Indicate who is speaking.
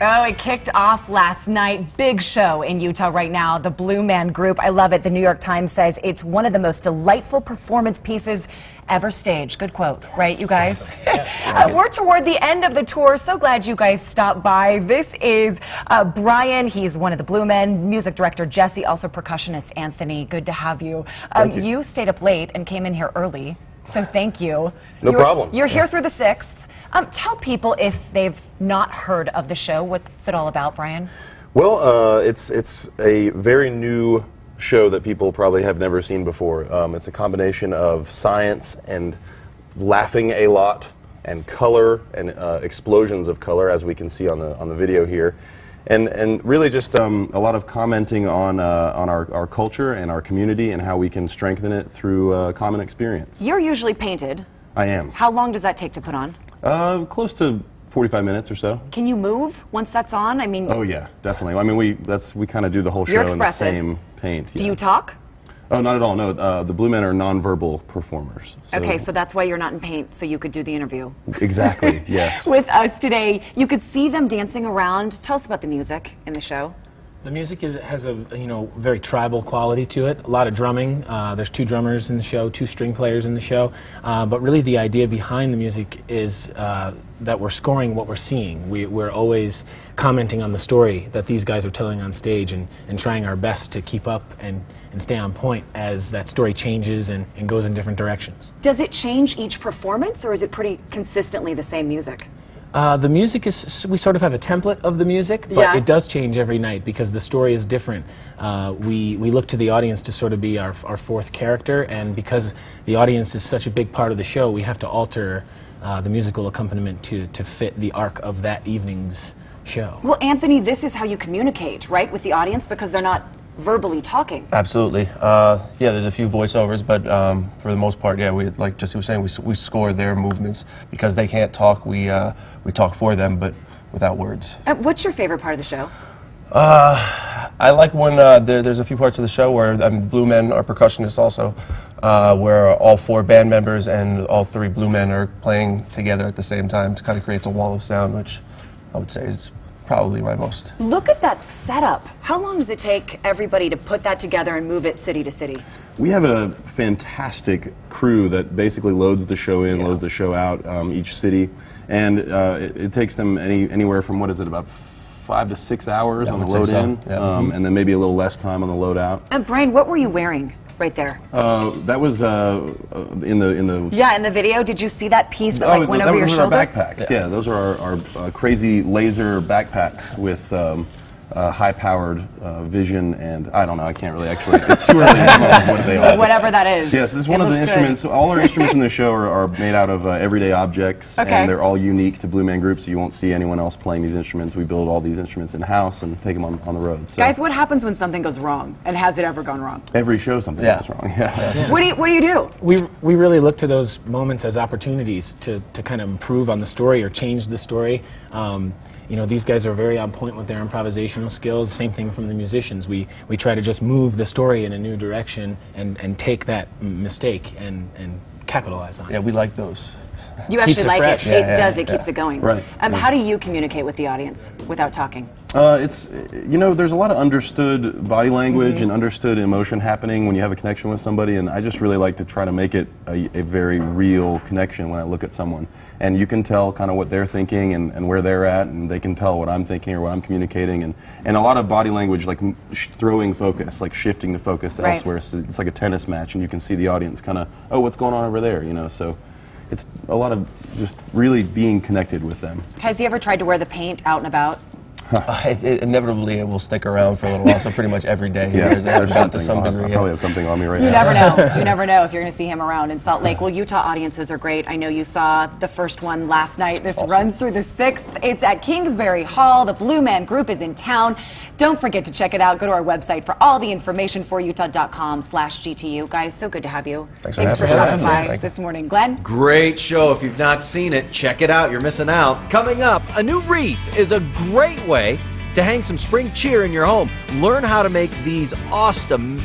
Speaker 1: Oh, it kicked off last night. Big show in Utah right now. The Blue Man Group. I love it. The New York Times says it's one of the most delightful performance pieces ever staged. Good quote, right, you guys? We're toward the end of the tour. So glad you guys stopped by. This is Brian. He's one of the Blue Men. Music director Jesse, also percussionist Anthony. Good to have you. You stayed up late and came in here early, so thank you.
Speaker 2: No problem.
Speaker 1: You're here through the 6th. Tell people, if they've not heard of the show, what's it all about, Brian?
Speaker 2: Well, it's a very new show that people probably have never seen before. It's a combination of science and laughing a lot, and color, and explosions of color, as we can see on the video here, and really just a lot of commenting on our culture and our community and how we can strengthen it through common experience.
Speaker 1: You're usually painted.
Speaker 2: I am.
Speaker 1: How long does that take to put on?
Speaker 2: Close to 45 minutes or so.
Speaker 1: Can you move once that's on? I mean.
Speaker 2: Oh yeah, definitely. I mean, we kind of do the whole show in the same paint.
Speaker 1: Do you talk?
Speaker 2: Oh, not at all. No, the Blue Men are nonverbal performers. So.
Speaker 1: Okay, so that's why you're not in paint, so you could do the interview.
Speaker 2: Exactly. Yes.
Speaker 1: With us today, you could see them dancing around. Tell us about the music in the show.
Speaker 3: The music has a very tribal quality to it. A lot of drumming. There's 2 drummers in the show, 2 string players in the show. But really, the idea behind the music is that we're scoring what we're seeing. We're always commenting on the story that these guys are telling on stage, and trying our best to keep up and stay on point as that story changes and goes in different directions.
Speaker 1: Does it change each performance, or is it pretty consistently the same music?
Speaker 3: The music is, we sort of have a template of the music, but it does change every night because the story is different. We look to the audience to sort of be our 4th character, and because the audience is such a big part of the show, we have to alter the musical accompaniment to fit the arc of that evening's show.
Speaker 1: Well, Anthony, this is how you communicate, right, with the audience, because they're not verbally talking.
Speaker 4: Absolutely. Yeah, there's a few voiceovers, but for the most part, yeah, like Jesse was saying, we score their movements because they can't talk. We talk for them, but without words.
Speaker 1: What's your favorite part of the show?
Speaker 4: I like when there's a few parts of the show where Blue Men are percussionists also, where all 4 band members and all 3 Blue Men are playing together at the same time. It kind of creates a wall of sound, which I would say is probably my most.
Speaker 1: Look at that setup. How long does it take everybody to put that together and move it city to city?
Speaker 2: We have a fantastic crew that basically loads the show in, loads the show out, each city, and it takes them anywhere from, what is it, about 5 to 6 hours on the load in, and then maybe a little less time on the load out.
Speaker 1: Brian, what were you wearing right there?
Speaker 2: That was in the
Speaker 1: Yeah, in the video. Did you see that piece that went over your shoulder?
Speaker 2: Our backpacks. Yeah, those are our crazy laser backpacks with high-powered vision, and I don't know. I can't really actually. It's too early to know what they are.
Speaker 1: Whatever that is.
Speaker 2: Yes, this is one of the instruments. All our instruments in the show are made out of everyday objects, and they're all unique to Blue Man Group, so you won't see anyone else playing these instruments. We build all these instruments in-house and take them on the road. So.
Speaker 1: Guys, what happens when something goes wrong, and has it ever gone wrong?
Speaker 2: Every show something goes wrong. Yeah.
Speaker 1: What do you do?
Speaker 3: We really look to those moments as opportunities to kind of improve on the story or change the story. These guys are very on point with their improvisational skills. Same thing from the musicians. We try to just move the story in a new direction and take that mistake and capitalize on it.
Speaker 4: Yeah, we like those.
Speaker 1: You actually like it.
Speaker 3: Yeah,
Speaker 1: it does. It keeps it going.
Speaker 2: Right.
Speaker 1: How do you communicate with the audience without talking?
Speaker 2: It's, there's a lot of understood body language and understood emotion happening when you have a connection with somebody, and I just really like to try to make it a very real connection when I look at someone. And you can tell kind of what they're thinking and where they're at, and they can tell what I'm thinking or what I'm communicating, and a lot of body language, like throwing focus, like shifting the focus elsewhere. So it's like a tennis match, and you can see the audience kind of, oh, what's going on over there, so. It's a lot of just really being connected with them.
Speaker 1: Has he ever tried to wear the paint out and about?
Speaker 4: Inevitably, it will stick around for a little while, so pretty much every day he wears it to some degree.
Speaker 2: I probably have something on me right now.
Speaker 1: You never know. You never know if you're going to see him around in Salt Lake. Well, Utah audiences are great. I know you saw the first one last night. This runs through the 6th. It's at Kingsbury Hall. The Blue Man Group is in town. Don't forget to check it out. Go to our website for all the information for utah.com/GTU. Guys, so good to have you. Thanks for stopping by this morning. Glenn?
Speaker 5: Great show. If you've not seen it, check it out. You're missing out. Coming up, a new wreath is a great way to hang some spring cheer in your home. Learn how to make these awesome